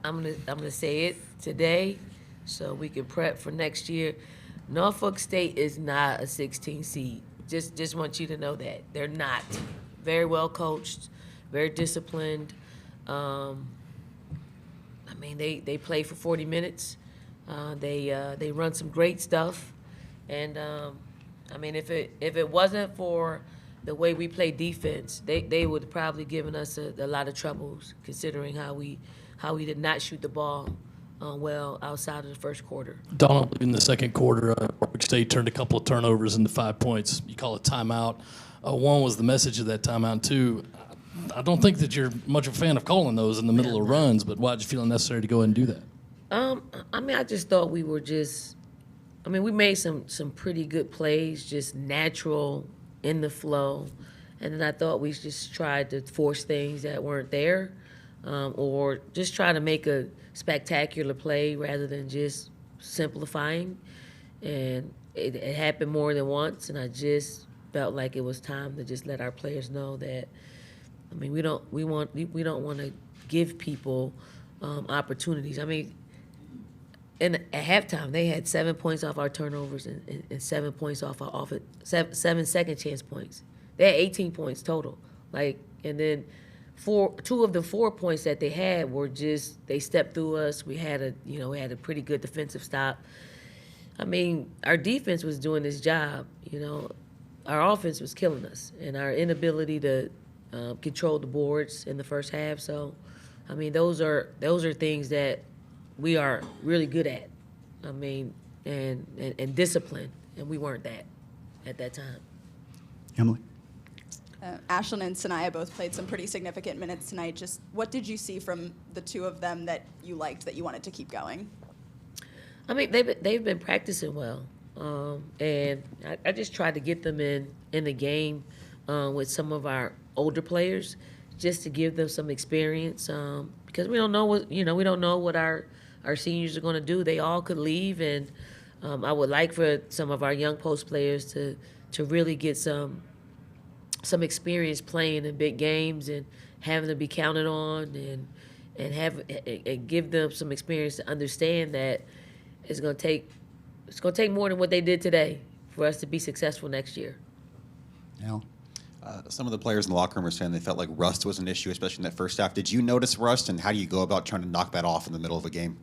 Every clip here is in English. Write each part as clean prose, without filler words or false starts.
I'm gonna say it today, so we can prep for next year. Norfolk State is not a 16 seed. Just want you to know that they're not. Very well coached, very disciplined. Um, I mean, they play for 40 minutes. They run some great stuff, and I mean, if it wasn't for the way we play defense, they would probably given us a lot of troubles considering how we did not shoot the ball well outside of the first quarter. Donald, in the second quarter, Norfolk State turned a couple of turnovers into 5 points. You call it timeout. One was the message of that timeout. Two, I don't think that you're much of a fan of calling those in the middle of runs, but why did you feel necessary to go ahead and do that? I mean, I just thought we were just. I mean, we made some pretty good plays, just natural in the flow, and then I thought we just tried to force things that weren't there, or just try to make a spectacular play rather than just simplifying. And it happened more than once, and I just felt like it was time to just let our players know that. I mean, we don't want to give people opportunities. I mean. And at halftime, they had 7 points off our turnovers and 7 points off our offense, seven second chance points. They had 18 points total. And then two of the 4 points that they had were just they stepped through us. We had a pretty good defensive stop. I mean, our defense was doing its job. Our offense was killing us, and our inability to control the boards in the first half. So, I mean, those are things that we are really good at. I mean, and discipline, and we weren't that at that time. Emily? Ashlyn and Sanaya both played some pretty significant minutes tonight. Just what did you see from the two of them that you liked, that you wanted to keep going? I mean, they've been practicing well, and I just tried to get them in the game with some of our older players, just to give them some experience, because we don't know what our seniors are going to do. They all could leave, and I would like for some of our young post players to really get some experience playing in big games and having to be counted on, and give them some experience to understand that it's going to take more than what they did today for us to be successful next year. Al? Some of the players in the locker room were saying they felt like rust was an issue, especially in that first half. Did you notice rust, and how do you go about trying to knock that off in the middle of a game?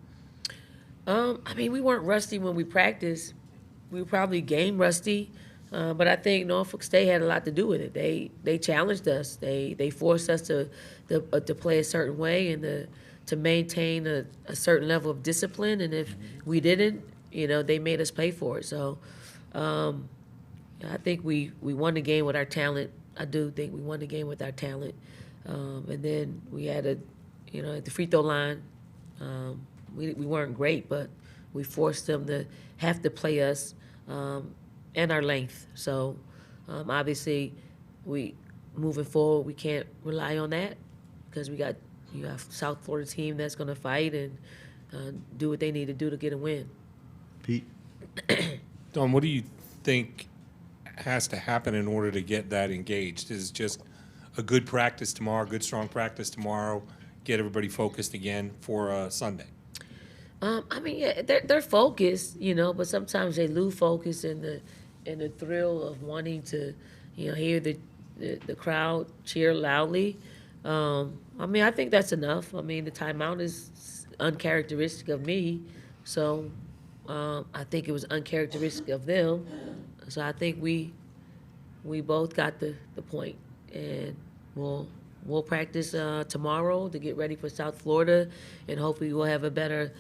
I mean, we weren't rusty when we practiced. We were probably game rusty, but I think Norfolk State had a lot to do with it. They challenged us. They forced us to play a certain way and to maintain a certain level of discipline. And if we didn't, they made us pay for it. So I think we won the game with our talent. I do think we won the game with our talent. And then we had at the free throw line, we weren't great, but we forced them to have to play us and our length. So obviously, moving forward, we can't rely on that because you have South Florida team that's going to fight and do what they need to do to get a win. Pete? Don, what do you think has to happen in order to get that engaged? Is it just a good practice tomorrow, good strong practice tomorrow, get everybody focused again for Sunday? I mean, yeah, they're focused, but sometimes they lose focus in the thrill of wanting to, hear the crowd cheer loudly. I mean, I think that's enough. I mean, the timeout is uncharacteristic of me, so I think it was uncharacteristic of them. So I think we both got the point, and we'll practice tomorrow to get ready for South Florida, and hopefully we'll have a better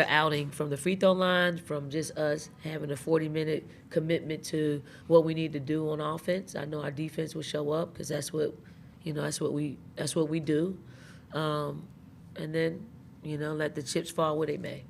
outing from the free throw line, from just us having a 40-minute commitment to what we need to do on offense. I know our defense will show up because that's what we do, and then let the chips fall where they may.